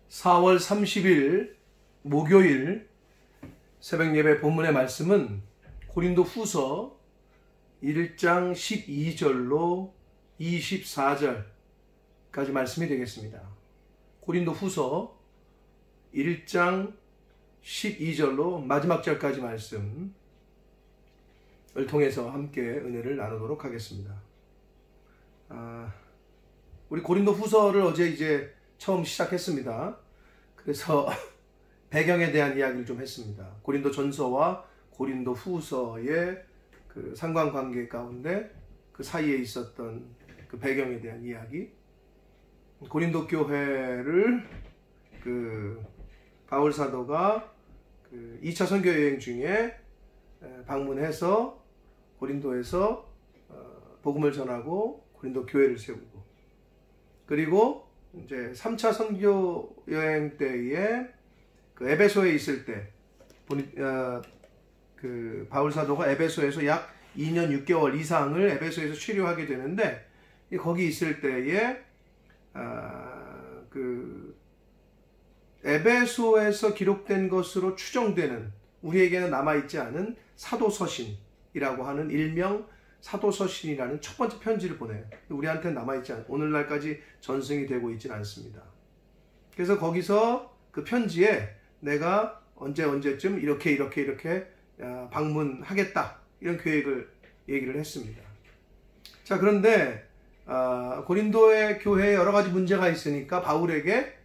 4월 30일 목요일 새벽 예배 본문의 말씀은 고린도 후서 1장 12절로 24절까지 말씀이 되겠습니다. 고린도 후서 1장 12절로 마지막 절까지 말씀을 통해서 함께 은혜를 나누도록 하겠습니다. 우리 고린도 후서를 어제 이제 처음 시작했습니다. 그래서 배경에 대한 이야기를 좀 했습니다. 고린도 전서와 고린도 후서의 그 상관관계 가운데 그 사이에 있었던 그 배경에 대한 이야기. 고린도 교회를 그 바울 사도가 그 2차 선교 여행 중에 방문해서 고린도에서 복음을 전하고 고린도 교회를 세우고, 그리고 이제 3차 선교 여행 때에 그 에베소에 있을 때 그 바울 사도가 에베소에서 약 2년 6개월 이상을 에베소에서 체류하게 되는데, 거기 있을 때에 그 에베소에서 기록된 것으로 추정되는, 우리에게는 남아있지 않은 사도서신이라고 하는 일명 사도서신이라는 첫 번째 편지를 보내요. 우리한테는 남아있지 않아요. 오늘날까지 전승이 되고 있지는 않습니다. 그래서 거기서 그 편지에 내가 언제쯤 이렇게 방문하겠다, 이런 계획을 얘기를 했습니다. 자, 그런데 고린도의 교회에 여러 가지 문제가 있으니까 바울에게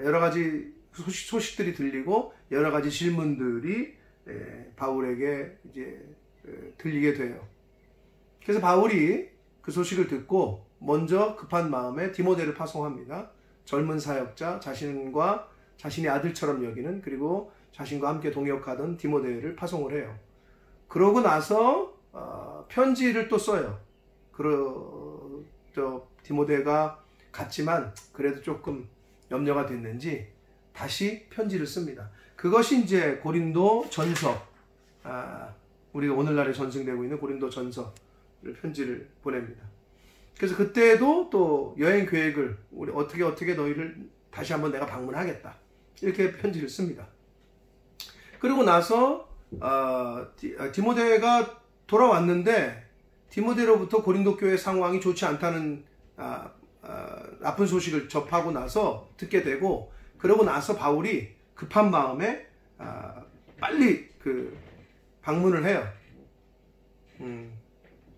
여러 가지 소식들이 들리고 여러 가지 질문들이 바울에게 이제 들리게 돼요. 그래서 바울이 그 소식을 듣고 먼저 급한 마음에 디모데를 파송합니다. 젊은 사역자, 자신의 아들처럼 여기는, 그리고 자신과 함께 동역하던 디모데를 파송을 해요. 그러고 나서 편지를 또 써요. 디모데가 갔지만 그래도 조금 염려가 됐는지 다시 편지를 씁니다. 그것이 이제 고린도 전서, 우리가 오늘날에 전승되고 있는 고린도 전서 편지를 보냅니다. 그래서 그때도 또 여행 계획을, 우리 어떻게 너희를 다시 한번 내가 방문하겠다, 이렇게 편지를 씁니다. 그리고 나서 디모데가 돌아왔는데 디모데로부터 고린도 교회 상황이 좋지 않다는 나쁜 소식을 접하고 나서 듣게 되고, 그러고 나서 바울이 급한 마음에 빨리 그 방문을 해요.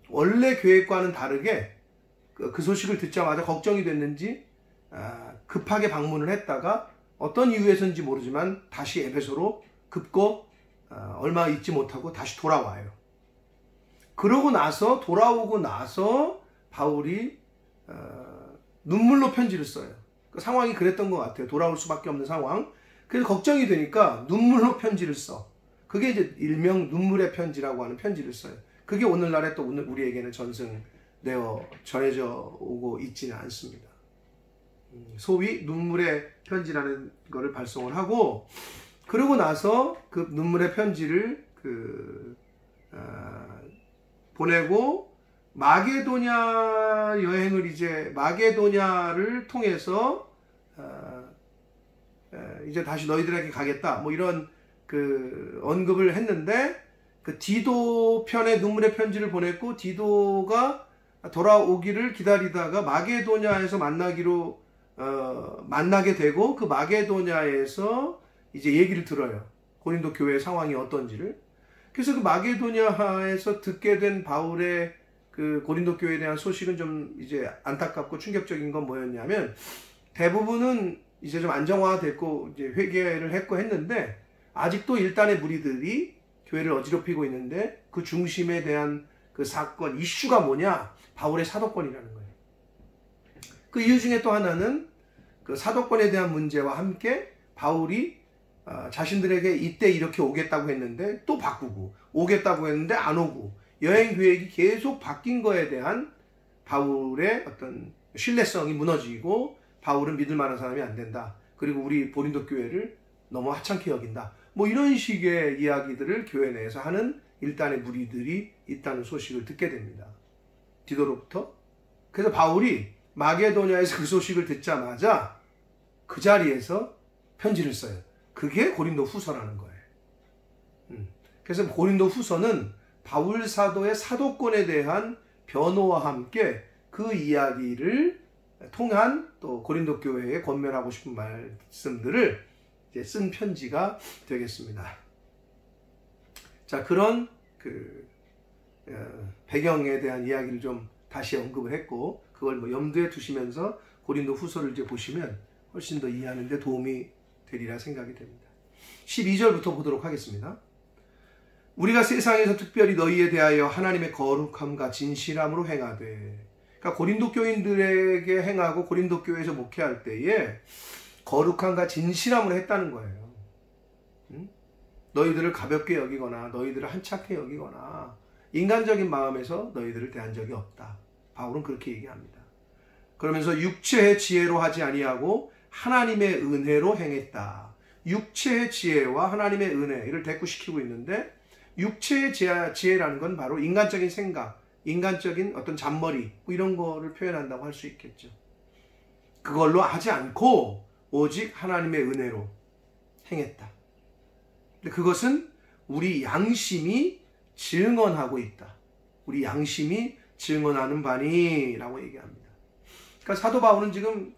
원래 계획과는 다르게 그 소식을 듣자마자 걱정이 됐는지 급하게 방문을 했다가 어떤 이유에서인지 모르지만 다시 에베소로 급고 얼마 있지 못하고 다시 돌아와요. 돌아오고 나서 바울이 눈물로 편지를 써요. 그 상황이 그랬던 것 같아요. 돌아올 수밖에 없는 상황. 그래서 걱정이 되니까 눈물로 편지를 써. 그게 이제 일명 눈물의 편지라고 하는 편지를 써요. 그게 오늘날에 또 우리에게는 전승되어 전해져 오고 있지는 않습니다. 소위 눈물의 편지라는 거를 발송을 하고, 그러고 나서 그 눈물의 편지를 보내고 마게도냐 여행을, 이제 마게도냐를 통해서 이제 다시 너희들에게 가겠다, 뭐 이런 그 언급을 했는데, 그 디도 편의 눈물의 편지를 보냈고, 디도가 돌아오기를 기다리다가 마게도냐에서 만나게 되고, 그 마게도냐에서 이제 얘기를 들어요. 고린도 교회의 상황이 어떤지를. 그래서 그 마게도냐에서 듣게 된 바울의 그 고린도 교회에 대한 소식은 좀 이제 안타깝고 충격적인 건 뭐였냐면, 대부분은 이제 좀 안정화됐고 이제 회개를 했고 했는데, 아직도 일단의 무리들이 교회를 어지럽히고 있는데, 그 중심에 대한 그 사건, 이슈가 뭐냐? 바울의 사도권이라는 거예요. 그 이유 중에 또 하나는 그 사도권에 대한 문제와 함께 바울이 자신들에게 이때 이렇게 오겠다고 했는데 또 바꾸고, 오겠다고 했는데 안 오고, 여행 계획이 계속 바뀐 거에 대한 바울의 어떤 신뢰성이 무너지고, 바울은 믿을 만한 사람이 안 된다, 그리고 우리 고린도 교회를 너무 하찮게 여긴다, 뭐 이런 식의 이야기들을 교회 내에서 하는 일단의 무리들이 있다는 소식을 듣게 됩니다. 디도로부터. 그래서 바울이 마게도냐에서 그 소식을 듣자마자 그 자리에서 편지를 써요. 그게 고린도 후서라는 거예요. 그래서 고린도 후서는 바울 사도의 사도권에 대한 변호와 함께 그 이야기를 통한 또 고린도 교회에 권면하고 싶은 말씀들을 이제 쓴 편지가 되겠습니다. 자, 그런 배경에 대한 이야기를 좀 다시 언급을 했고, 그걸 뭐 염두에 두시면서 고린도 후서를 이제 보시면 훨씬 더 이해하는 데 도움이 되리라 생각이 됩니다. 12절부터 보도록 하겠습니다. 우리가 세상에서 특별히 너희에 대하여 하나님의 거룩함과 진실함으로 행하되, 그러니까 고린도 교인들에게 행하고 고린도 교회에서 목회할 때에 거룩함과 진실함으로 했다는 거예요. 너희들을 가볍게 여기거나 너희들을 한착해 여기거나 인간적인 마음에서 너희들을 대한 적이 없다. 바울은 그렇게 얘기합니다. 그러면서 육체의 지혜로 하지 아니하고 하나님의 은혜로 행했다. 육체의 지혜와 하나님의 은혜를 대꾸시키고 있는데, 육체의 지혜라는 건 바로 인간적인 생각, 인간적인 어떤 잔머리 뭐 이런 거를 표현한다고 할 수 있겠죠. 그걸로 하지 않고 오직 하나님의 은혜로 행했다. 근데 그것은 우리 양심이 증언하고 있다. 우리 양심이 증언하는 바니라고 얘기합니다. 그러니까 사도 바울은 지금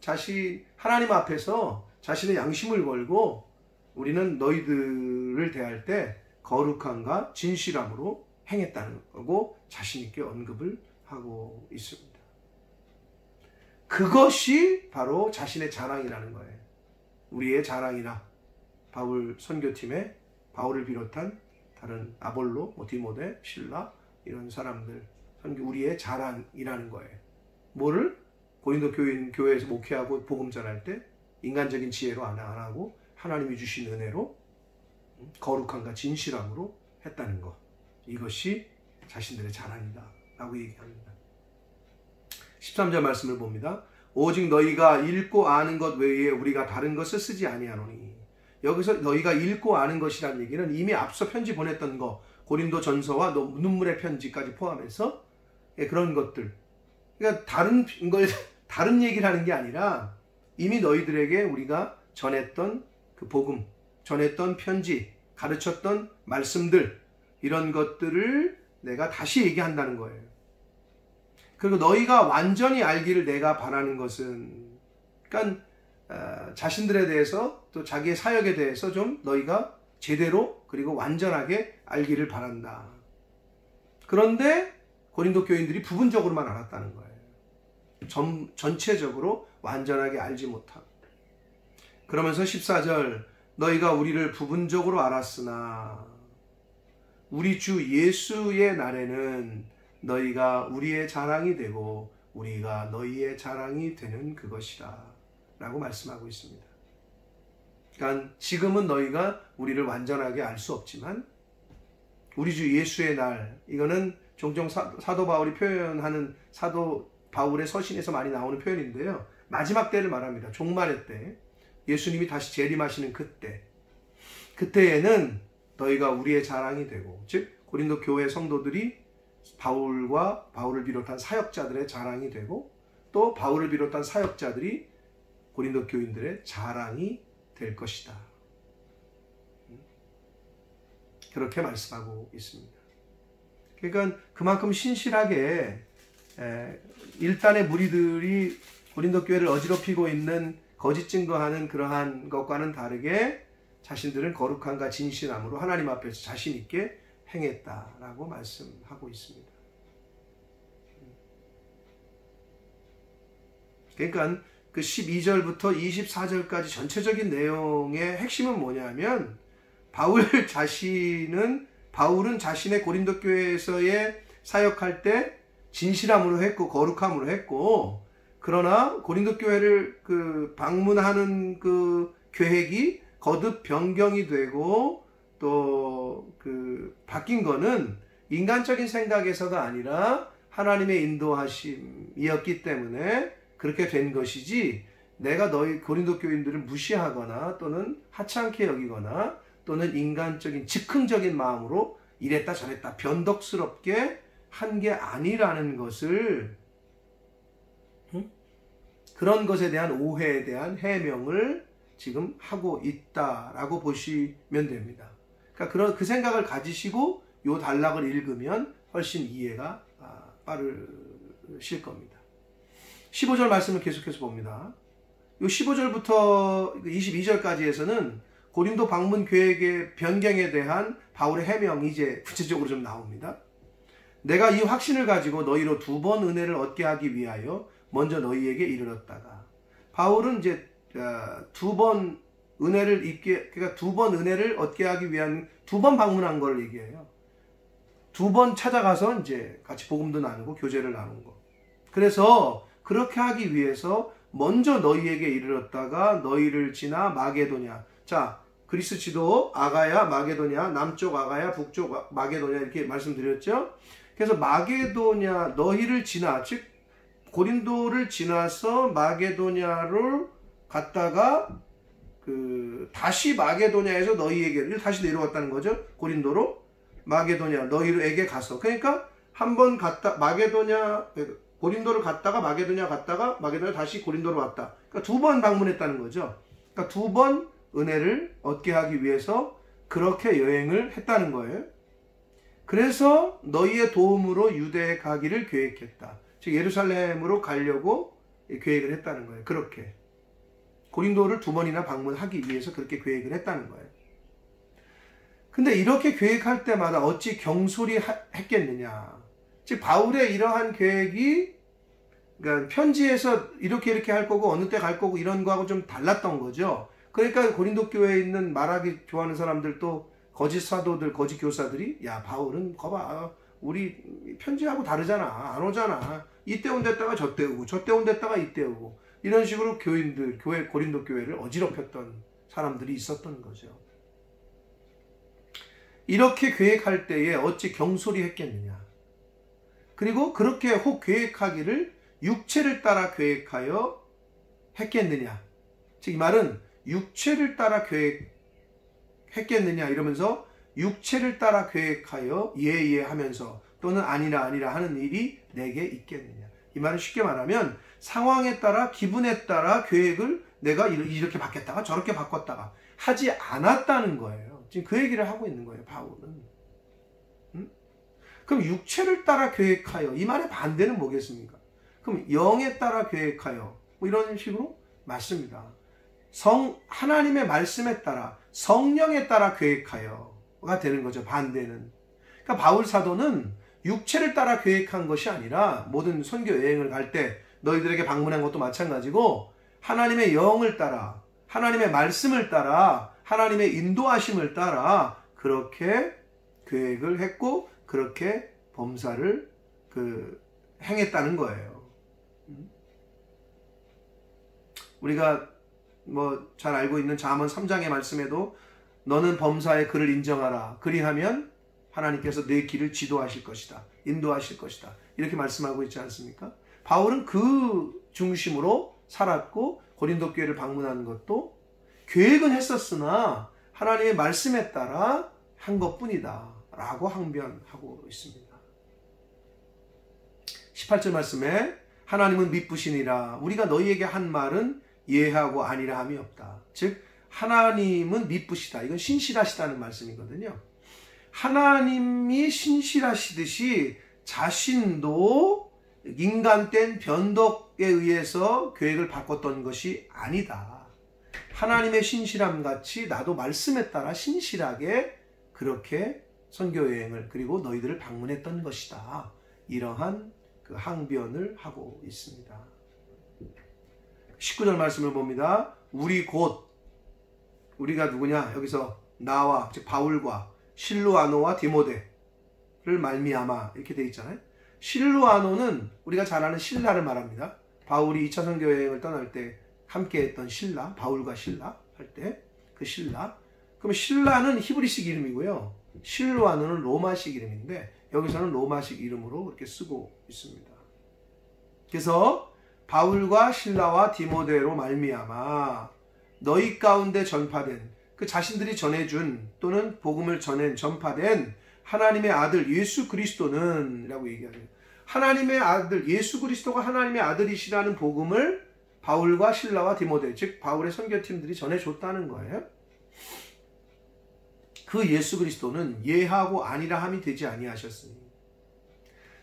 하나님 앞에서 자신의 양심을 걸고 우리는 너희들을 대할 때 거룩함과 진실함으로 행했다는 거고 자신 있게 언급을 하고 있습니다. 그것이 바로 자신의 자랑이라는 거예요. 우리의 자랑이라. 바울 선교팀에 바울을 비롯한 다른 아볼로, 디모데, 실라 이런 사람들 우리의 자랑이라는 거예요. 뭐를? 고린도 교회에서 목회하고 복음 전할 때 인간적인 지혜로 안 하고 하나님이 주신 은혜로 거룩함과 진실함으로 했다는 것. 이것이 자신들의 자랑이다 라고 얘기합니다. 13절 말씀을 봅니다. 오직 너희가 읽고 아는 것 외에 우리가 다른 것을 쓰지 아니하노니. 여기서 너희가 읽고 아는 것이라는 얘기는 이미 앞서 편지 보냈던 거, 고린도 전서와 눈물의 편지까지 포함해서 그런 것들. 그러니까 다른 얘기를 하는 게 아니라 이미 너희들에게 우리가 전했던 그 복음, 전했던 편지, 가르쳤던 말씀들, 이런 것들을 내가 다시 얘기한다는 거예요. 그리고 너희가 완전히 알기를 내가 바라는 것은, 그러니까 자신들에 대해서 또 자기의 사역에 대해서 좀 너희가 제대로 그리고 완전하게 알기를 바란다. 그런데 고린도 교인들이 부분적으로만 알았다는 거예요. 전체적으로 완전하게 알지 못하고. 그러면서 14절, 너희가 우리를 부분적으로 알았으나 우리 주 예수의 날에는 너희가 우리의 자랑이 되고 우리가 너희의 자랑이 되는 그것이라 라고 말씀하고 있습니다. 그러니까 지금은 너희가 우리를 완전하게 알 수 없지만 우리 주 예수의 날, 이거는 종종 사도 바울이 표현하는 사도 바울의 서신에서 많이 나오는 표현인데요. 마지막 때를 말합니다. 종말의 때, 예수님이 다시 재림하시는 그때에는 너희가 우리의 자랑이 되고, 즉 고린도 교회 성도들이 바울과 바울을 비롯한 사역자들의 자랑이 되고, 또 바울을 비롯한 사역자들이 고린도 교인들의 자랑이 될 것이다. 그렇게 말씀하고 있습니다. 그러니까 그만큼 신실하게 일단의 무리들이 고린도 교회를 어지럽히고 있는 거짓 증거하는 그러한 것과는 다르게 자신들은 거룩함과 진실함으로 하나님 앞에서 자신 있게 행했다라고 말씀하고 있습니다. 그러니까 그 12절부터 24절까지 전체적인 내용의 핵심은 뭐냐면, 바울은 자신의 고린도 교회에서의 사역할 때 진실함으로 했고 거룩함으로 했고, 그러나 고린도 교회를 방문하는 그 계획이 거듭 변경이 되고 또 바뀐 거는 인간적인 생각에서가 아니라 하나님의 인도하심이었기 때문에 그렇게 된 것이지, 내가 너희 고린도 교인들을 무시하거나 또는 하찮게 여기거나 또는 인간적인 즉흥적인 마음으로 이랬다 저랬다 변덕스럽게 한 게 아니라는 것을 그런 것에 대한 오해에 대한 해명을 지금 하고 있다라고 보시면 됩니다. 그러니까 그 생각을 가지시고 요 단락을 읽으면 훨씬 이해가 빠르실 겁니다. 15절 말씀을 계속해서 봅니다. 요 15절부터 22절까지에서는 고린도 방문 계획의 변경에 대한 바울의 해명이 이제 구체적으로 좀 나옵니다. 내가 이 확신을 가지고 너희로 2번 은혜를 얻게 하기 위하여 먼저 너희에게 이르렀다가, 바울은 이제 2번 은혜를 입게, 그러니까 2번 은혜를 얻게 하기 위한 2번 방문한 걸 얘기해요. 2번 찾아가서 이제 같이 복음도 나누고 교제를 나눈 거. 그래서 그렇게 하기 위해서 먼저 너희에게 이르렀다가 너희를 지나 마게도냐. 자, 그리스 지도 아가야, 마게도냐, 남쪽 아가야, 북쪽 마게도냐 이렇게 말씀드렸죠. 그래서 마게도냐, 너희를 지나, 즉 고린도를 지나서 마게도냐를 갔다가 다시 마게도냐에서 너희에게 다시 내려왔다는 거죠. 고린도로 마게도냐 너희에게 가서. 그러니까 한번 갔다 고린도를 갔다가 마게도냐 갔다가 마게도냐 다시 고린도로 왔다. 그러니까 2번 방문했다는 거죠. 그러니까 2번 은혜를 얻게 하기 위해서 그렇게 여행을 했다는 거예요. 그래서 너희의 도움으로 유대에 가기를 계획했다. 즉 예루살렘으로 가려고 계획을 했다는 거예요. 그렇게 고린도를 2번이나 방문하기 위해서 그렇게 계획을 했다는 거예요. 근데 이렇게 계획할 때마다 어찌 경솔히 했겠느냐. 즉 바울의 이러한 계획이, 그러니까 편지에서 이렇게 할 거고 어느 때 갈 거고 이런 거하고 좀 달랐던 거죠. 그러니까 고린도 교회에 있는 말하기 좋아하는 사람들도, 거짓 사도들, 거짓 교사들이, 야 바울은 거봐 우리 편지하고 다르잖아, 안 오잖아, 이때 온댔다가 저때 오고 저때 온댔다가 이때 오고, 이런 식으로 교인들, 고린도 교회를 어지럽혔던 사람들이 있었던 거죠. 이렇게 계획할 때에 어찌 경솔히 했겠느냐. 그리고 그렇게 혹 계획하기를 육체를 따라 계획하여 했겠느냐. 즉 이 말은 육체를 따라 계획했겠느냐 이러면서 육체를 따라 계획하여 예예 하면서 또는 아니라 하는 일이 내게 있겠느냐. 이 말은 쉽게 말하면 상황에 따라 기분에 따라 계획을 내가 이렇게 바뀌었다가 저렇게 바꿨다가 하지 않았다는 거예요. 지금 그 얘기를 하고 있는 거예요, 바울은. 그럼 육체를 따라 계획하여, 이 말의 반대는 뭐겠습니까? 그럼 영에 따라 계획하여, 뭐 이런 식으로 맞습니다. 하나님의 말씀에 따라, 성령에 따라 계획하여가 되는 거죠, 반대는. 그러니까 바울 사도는 육체를 따라 계획한 것이 아니라 모든 선교 여행을 갈 때 너희들에게 방문한 것도 마찬가지고 하나님의 영을 따라, 하나님의 말씀을 따라, 하나님의 인도하심을 따라 그렇게 계획을 했고 그렇게 범사를 행했다는 거예요. 우리가 뭐 잘 알고 있는 잠언 3장의 말씀에도 너는 범사의 그를 인정하라. 그리하면 하나님께서 내 길을 지도하실 것이다. 인도하실 것이다. 이렇게 말씀하고 있지 않습니까? 바울은 그 중심으로 살았고 고린도 교회를 방문한 것도 계획은 했었으나 하나님의 말씀에 따라 한 것뿐이다 라고 항변하고 있습니다. 18절 말씀에 하나님은 미쁘시니라. 우리가 너희에게 한 말은 예하고 아니라 함이 없다. 즉 하나님은 미쁘시다. 이건 신실하시다는 말씀이거든요. 하나님이 신실하시듯이 자신도 인간된 변덕에 의해서 계획을 바꿨던 것이 아니다. 하나님의 신실함 같이 나도 말씀에 따라 신실하게 그렇게 선교여행을 그리고 너희들을 방문했던 것이다. 이러한 그 항변을 하고 있습니다. 19절 말씀을 봅니다. 우리가 누구냐? 여기서 나와 즉 바울과 실루아노와 디모데를 말미암아 이렇게 돼 있잖아요. 실루아노는 우리가 잘 아는 신라를 말합니다. 바울이 2차 선교여행을 떠날 때 함께 했던 신라, 바울과 신라 할 때 그 신라. 그럼 신라는 히브리식 이름이고요. 실루아노는 로마식 이름인데 여기서는 로마식 이름으로 그렇게 쓰고 있습니다. 그래서 바울과 신라와 디모데로 말미암아 너희 가운데 전파된 그 자신들이 전해준 또는 복음을 전파된 하나님의 아들 예수 그리스도는 라고 얘기하죠. 하나님의 아들 예수 그리스도가 하나님의 아들이시라는 복음을 바울과 실라와 디모데, 즉 바울의 선교팀들이 전해줬다는 거예요. 그 예수 그리스도는 예하고 아니라 함이 되지 아니하셨으니.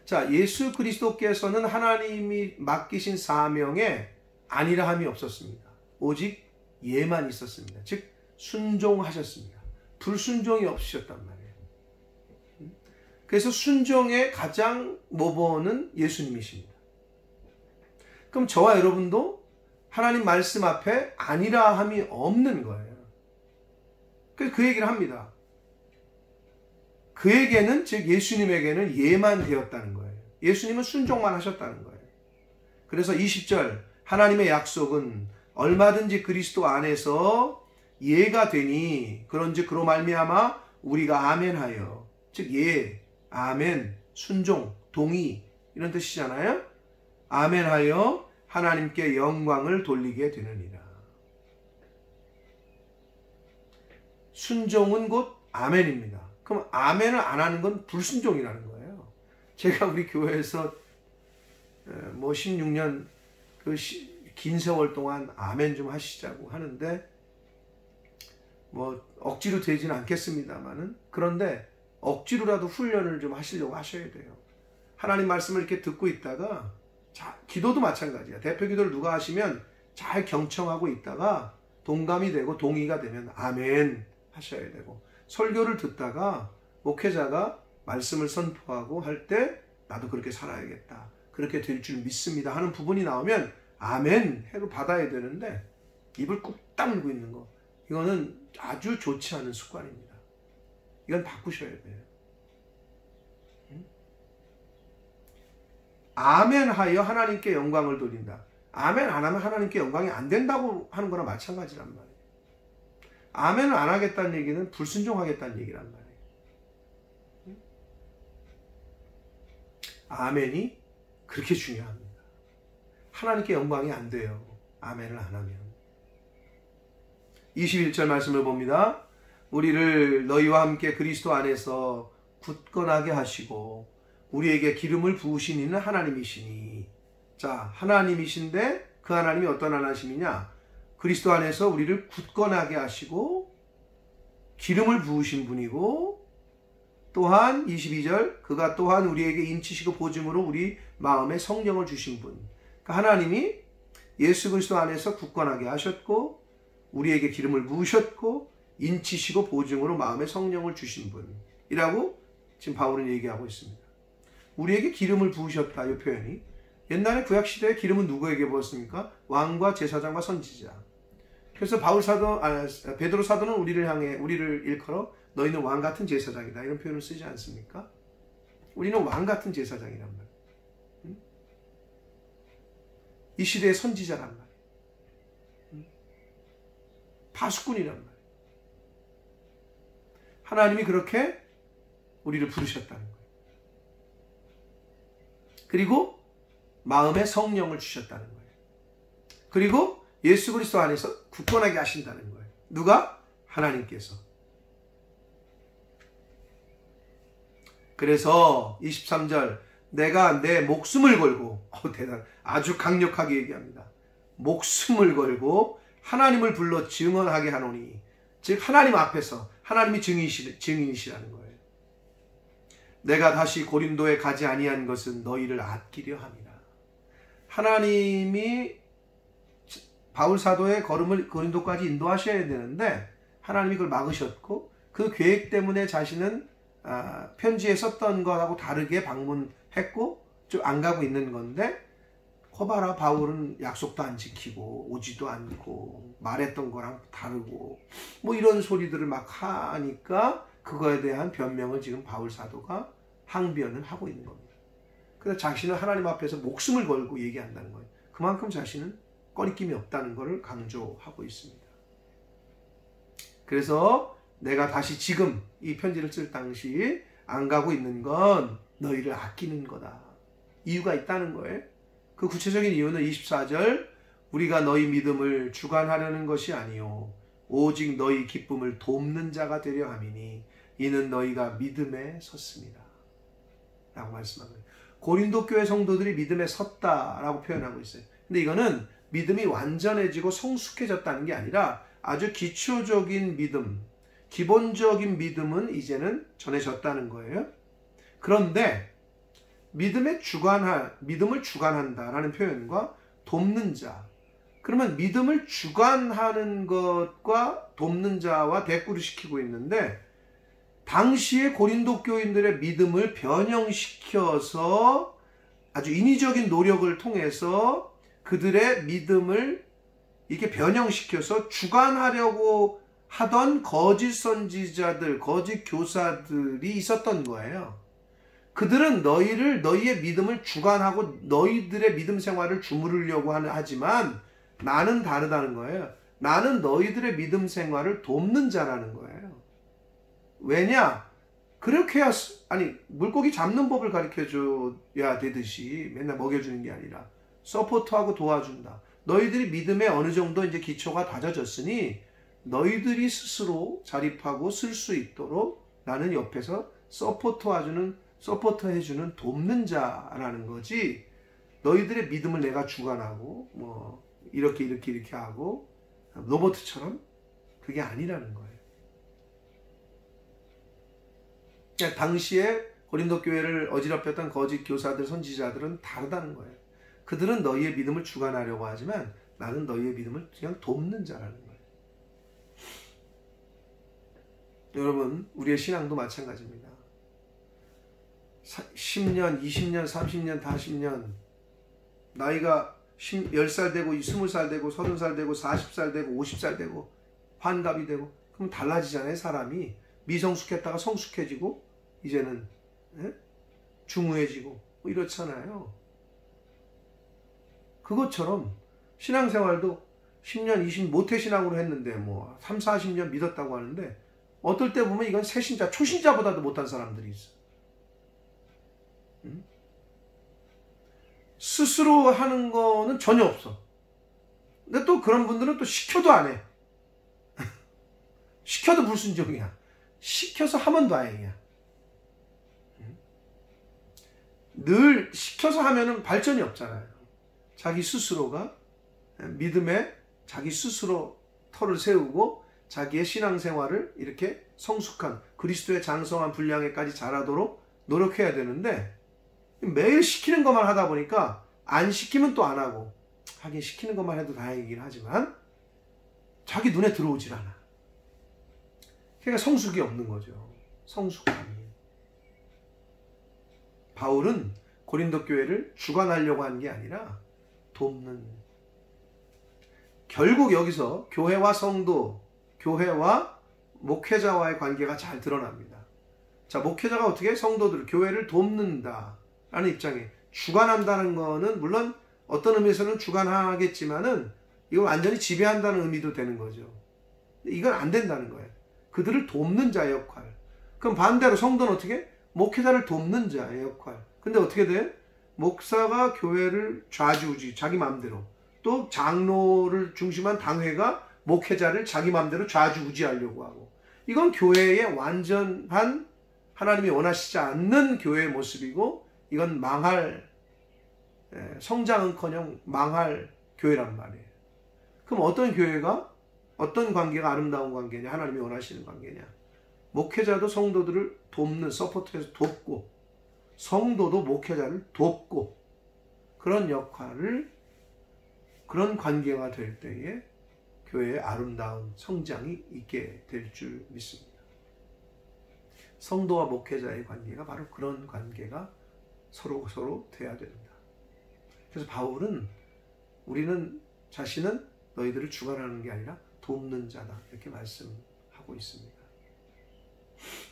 자, 예수 그리스도께서는 하나님이 맡기신 사명에 아니라 함이 없었습니다. 오직 예만 있었습니다. 즉 순종하셨습니다. 불순종이 없으셨단 말이에요. 그래서 순종의 가장 모범은 예수님이십니다. 그럼 저와 여러분도 하나님 말씀 앞에 아니라 함이 없는 거예요. 그래서 그 얘기를 합니다. 그에게는, 즉 예수님에게는 예만 되었다는 거예요. 예수님은 순종만 하셨다는 거예요. 그래서 20절 하나님의 약속은 얼마든지 그리스도 안에서 예가 되니 그런즉 그로 말미암아 우리가 아멘하여, 즉 예, 아멘, 순종, 동의 이런 뜻이잖아요. 아멘하여 하나님께 영광을 돌리게 되느니라. 순종은 곧 아멘입니다. 그럼 아멘을 안 하는 건 불순종이라는 거예요. 제가 우리 교회에서 뭐 16년 긴 세월 동안 아멘 좀 하시자고 하는데 뭐 억지로 되지는 않겠습니다만은, 그런데 억지로라도 훈련을 좀 하시려고 하셔야 돼요. 하나님 말씀을 이렇게 듣고 있다가, 자, 기도도 마찬가지야. 대표 기도를 누가 하시면 잘 경청하고 있다가 동감이 되고 동의가 되면 아멘 하셔야 되고, 설교를 듣다가 목회자가 말씀을 선포하고 할 때 나도 그렇게 살아야겠다, 그렇게 될 줄 믿습니다 하는 부분이 나오면 아멘 해로 받아야 되는데 입을 꾹 다물고 있는 거, 이거는 아주 좋지 않은 습관입니다. 이건 바꾸셔야 돼요. 아멘 하여 하나님께 영광을 돌린다. 아멘 안 하면 하나님께 영광이 안 된다고 하는 거나 마찬가지란 말이에요. 아멘을 안 하겠다는 얘기는 불순종하겠다는 얘기란 말이에요. 아멘이 그렇게 중요합니다. 하나님께 영광이 안 돼요, 아멘을 안 하면. 21절 말씀을 봅니다. 우리를 너희와 함께 그리스도 안에서 굳건하게 하시고 우리에게 기름을 부으신 이는 하나님이시니. 자, 하나님이신데 그 하나님이 어떤 하나님이냐? 그리스도 안에서 우리를 굳건하게 하시고 기름을 부으신 분이고, 또한 22절 그가 또한 우리에게 인치시고 보증으로 우리 마음에 성령을 주신 분. 그러니까 하나님이 예수 그리스도 안에서 굳건하게 하셨고 우리에게 기름을 부으셨고 인치시고 보증으로 마음에 성령을 주신 분이라고 지금 바울은 얘기하고 있습니다. 우리에게 기름을 부으셨다, 이 표현이. 옛날에 구약시대에 기름은 누구에게 부었습니까? 왕과 제사장과 선지자. 그래서 베드로 사도는 우리를 일컬어 너희는 왕같은 제사장이다, 이런 표현을 쓰지 않습니까? 우리는 왕같은 제사장이란 말이에요. 이 시대의 선지자란 말이에요. 파수꾼이란 말이에요. 하나님이 그렇게 우리를 부르셨다는 거예요. 그리고 마음에 성령을 주셨다는 거예요. 그리고 예수 그리스도 안에서 굳건하게 하신다는 거예요. 누가? 하나님께서. 그래서 23절 내가 내 목숨을 걸고, 아주 강력하게 얘기합니다. 목숨을 걸고 하나님을 불러 증언하게 하노니, 즉 하나님 앞에서 하나님이 증인이시라는 거예요. 내가 다시 고린도에 가지 아니한 것은 너희를 아끼려 함이라. 하나님이 바울 사도의 걸음을 고린도까지 인도하셔야 되는데 하나님이 그걸 막으셨고, 그 계획 때문에 자신은 편지에 썼던 거하고 다르게 방문했고 좀 안 가고 있는 건데, 거봐라, 바울은 약속도 안 지키고 오지도 않고 말했던 거랑 다르고 뭐 이런 소리들을 막 하니까 그거에 대한 변명을 지금 바울 사도가 항변을 하고 있는 겁니다. 그래서 자신은 하나님 앞에서 목숨을 걸고 얘기한다는 거예요. 그만큼 자신은 꺼리낌이 없다는 것을 강조하고 있습니다. 그래서 내가 다시 지금 이 편지를 쓸 당시 안 가고 있는 건 너희를 아끼는 거다. 이유가 있다는 거예요. 그 구체적인 이유는 24절 우리가 너희 믿음을 주관하려는 것이 아니요 오직 너희 기쁨을 돕는 자가 되려 함이니 이는 너희가 믿음에 섰습니다 라고 말씀합니다. 고린도 교회 성도들이 믿음에 섰다라고 표현하고 있어요. 근데 이거는 믿음이 완전해지고 성숙해졌다는 게 아니라 아주 기초적인 믿음, 기본적인 믿음은 이제는 전해졌다는 거예요. 그런데 믿음을 주관한다라는 표현과 돕는 자, 그러면 믿음을 주관하는 것과 돕는 자와 대꾸를 시키고 있는데, 당시의 고린도 교인들의 믿음을 변형시켜서 아주 인위적인 노력을 통해서 그들의 믿음을 이렇게 변형시켜서 주관하려고 하던 거짓 선지자들, 거짓 교사들이 있었던 거예요. 그들은 너희의 믿음을 주관하고 너희들의 믿음 생활을 주무르려고 하지만 나는 다르다는 거예요. 나는 너희들의 믿음 생활을 돕는 자라는 거예요. 왜냐? 그렇게 해야, 물고기 잡는 법을 가르쳐줘야 되듯이 맨날 먹여주는 게 아니라 서포트하고 도와준다. 너희들이 믿음에 어느 정도 이제 기초가 다져졌으니 너희들이 스스로 자립하고 쓸 수 있도록 나는 옆에서 서포트해주는 돕는 자라는 거지, 너희들의 믿음을 내가 주관하고 이렇게 하고 로봇처럼 그게 아니라는 거예요. 그러니까 당시에 고린도 교회를 어지럽혔던 거짓 교사들, 선지자들은 다르다는 거예요. 그들은 너희의 믿음을 주관하려고 하지만 나는 너희의 믿음을 그냥 돕는 자라는 거예요. 여러분, 우리의 신앙도 마찬가지입니다. 10년, 20년, 30년, 40년, 나이가 10살 되고 20살 되고 30살 되고 40살 되고 50살 되고 환갑이 되고, 그럼 달라지잖아요. 사람이 미성숙했다가 성숙해지고 이제는 중후해지고 이렇잖아요. 그것처럼 신앙생활도 10년, 20년 모태신앙으로 했는데 3, 40년 믿었다고 하는데 어떨 때 보면 이건 새신자, 초신자보다도 못한 사람들이 있어. 스스로 하는 거는 전혀 없어. 근데 또 그런 분들은 또 시켜도 안 해. 시켜도 불순종이야. 시켜서 하면 다행이야. 늘 시켜서 하면은 발전이 없잖아요. 자기 스스로가 믿음에 자기 스스로 터를 세우고 자기의 신앙생활을 이렇게 성숙한 그리스도의 장성한 분량에까지 자라도록 노력해야 되는데, 매일 시키는 것만 하다 보니까 안 시키면 또 안 하고, 하긴 시키는 것만 해도 다행이긴 하지만 자기 눈에 들어오질 않아. 그러니까 성숙이 없는 거죠. 성숙함이. 바울은 고린도 교회를 주관하려고 한 게 아니라 돕는, 결국 여기서 교회와 성도, 교회와 목회자와의 관계가 잘 드러납니다. 자, 목회자가 어떻게 성도들, 교회를 돕는다 라는 입장에, 주관한다는 거는 물론 어떤 의미에서는 주관하겠지만은 이걸 완전히 지배한다는 의미도 되는 거죠. 이건 안 된다는 거예요. 그들을 돕는 자의 역할. 그럼 반대로 성도는 어떻게? 목회자를 돕는 자의 역할. 근데 어떻게 돼? 목사가 교회를 좌지우지, 자기 마음대로, 또 장로를 중심한 당회가 목회자를 자기 마음대로 좌지우지하려고 하고, 이건 교회의 완전한 하나님이 원하시지 않는 교회의 모습이고, 이건 성장은커녕 망할 교회란 말이에요. 그럼 어떤 관계가 아름다운 관계냐, 하나님이 원하시는 관계냐? 목회자도 성도들을 돕는, 서포트해서 돕고, 성도도 목회자를 돕고, 그런 역할을, 그런 관계가 될 때에 교회의 아름다운 성장이 있게 될 줄 믿습니다. 성도와 목회자의 관계가 바로 그런 관계가 서로 돼야 됩니다. 그래서 바울은 우리는 자신은 너희들을 주관하는 게 아니라 돕는 자다, 이렇게 말씀하고 있습니다.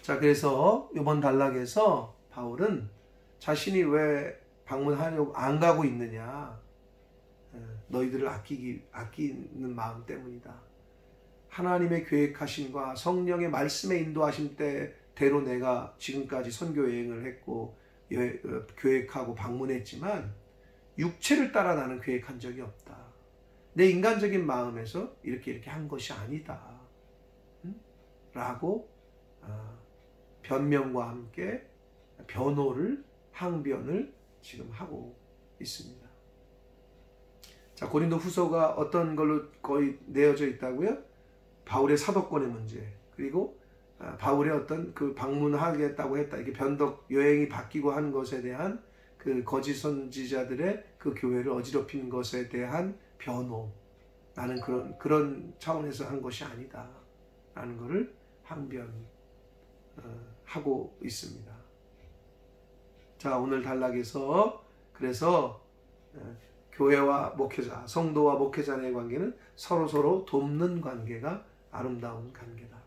자, 그래서 이번 단락에서 바울은 자신이 왜 방문하려고 안 가고 있느냐, 너희들을 아끼는 마음 때문이다. 하나님의 계획하심과 성령의 말씀의 인도하심 때대로 내가 지금까지 선교 여행을 했고 계획하고 방문했지만 육체를 따라 나는 계획한 적이 없다. 내 인간적인 마음에서 이렇게 한 것이 아니다. 라고 변명과 함께 항변을 지금 하고 있습니다. 자, 고린도 후서가 어떤 걸로 거의 내어져 있다고요? 바울의 사도권의 문제, 그리고 바울의 어떤 그 방문하겠다고 했다, 이게 변덕 여행이 바뀌고 한 것에 대한 그 거짓 선지자들의 그 교회를 어지럽힌 것에 대한 변호, 나는 그런 차원에서 한 것이 아니다 라는 것을 항변하고 있습니다. 자, 오늘 단락에서 그래서 교회와 목회자, 성도와 목회자 간의 관계는 서로 돕는 관계가 아름다운 관계다.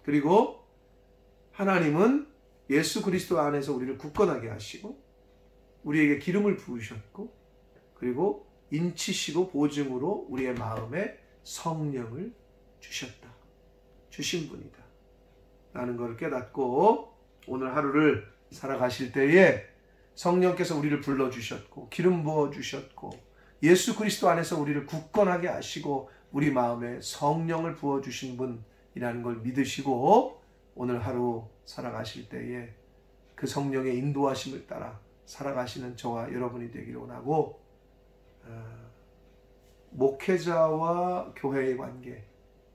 그리고 하나님은 예수 그리스도 안에서 우리를 굳건하게 하시고 우리에게 기름을 부으셨고 그리고 인치시고 보증으로 우리의 마음에 성령을 주신 분이다 라는 것을 깨닫고 오늘 하루를 살아가실 때에 성령께서 우리를 불러주셨고 기름 부어주셨고 예수 그리스도 안에서 우리를 굳건하게 하시고 우리 마음에 성령을 부어주신 분이라는 걸 믿으시고 오늘 하루 살아가실 때에 그 성령의 인도하심을 따라 살아가시는 저와 여러분이 되기를 원하고, 목회자와 교회의 관계,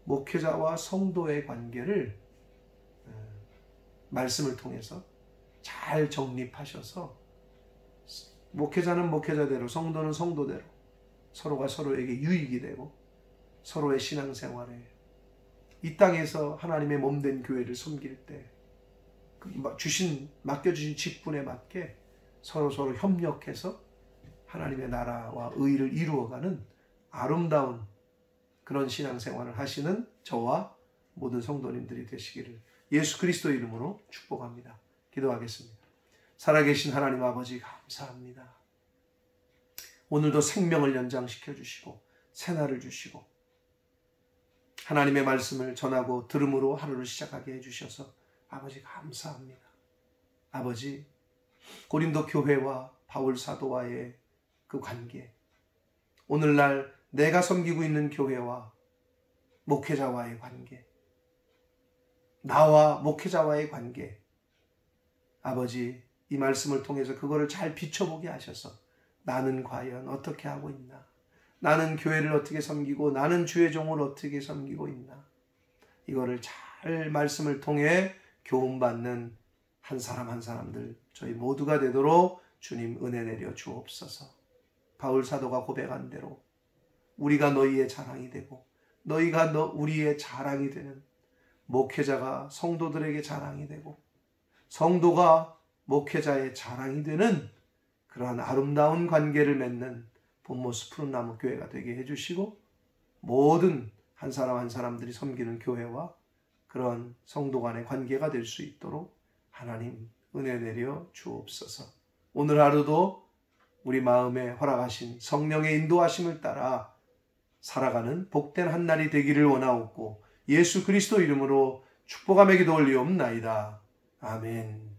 목회자와 성도의 관계를 말씀을 통해서 잘 정립하셔서 목회자는 목회자대로, 성도는 성도대로 서로가 서로에게 유익이 되고 서로의 신앙생활에 이 땅에서 하나님의 몸된 교회를 섬길 때 맡겨주신 직분에 맞게 서로 협력해서 하나님의 나라와 의를 이루어가는 아름다운 그런 신앙생활을 하시는 저와 모든 성도님들이 되시기를 예수 그리스도 이름으로 축복합니다. 기도하겠습니다. 살아계신 하나님 아버지 감사합니다. 오늘도 생명을 연장시켜 주시고 새날을 주시고 하나님의 말씀을 전하고 들음으로 하루를 시작하게 해주셔서 아버지 감사합니다. 아버지, 고린도 교회와 바울 사도와의 그 관계, 오늘날 내가 섬기고 있는 교회와 목회자와의 관계, 나와 목회자와의 관계, 아버지 이 말씀을 통해서 그거를 잘 비춰보게 하셔서 나는 과연 어떻게 하고 있나, 나는 교회를 어떻게 섬기고 나는 주의 종을 어떻게 섬기고 있나, 이거를 잘 말씀을 통해 교훈받는 한 사람 한 사람들 저희 모두가 되도록 주님 은혜 내려 주옵소서. 바울 사도가 고백한 대로 우리가 너희의 자랑이 되고 너희가 우리의 자랑이 되는, 목회자가 성도들에게 자랑이 되고 성도가 목회자의 자랑이 되는 그러한 아름다운 관계를 맺는 본모스 푸른나무 교회가 되게 해주시고 모든 한 사람 한 사람들이 섬기는 교회와 그런 성도 간의 관계가 될 수 있도록 하나님 은혜 내려 주옵소서. 오늘 하루도 우리 마음에 허락하신 성령의 인도하심을 따라 살아가는 복된 한 날이 되기를 원하옵고 예수 그리스도 이름으로 축복하며 기도 올리옵나이다. 아멘.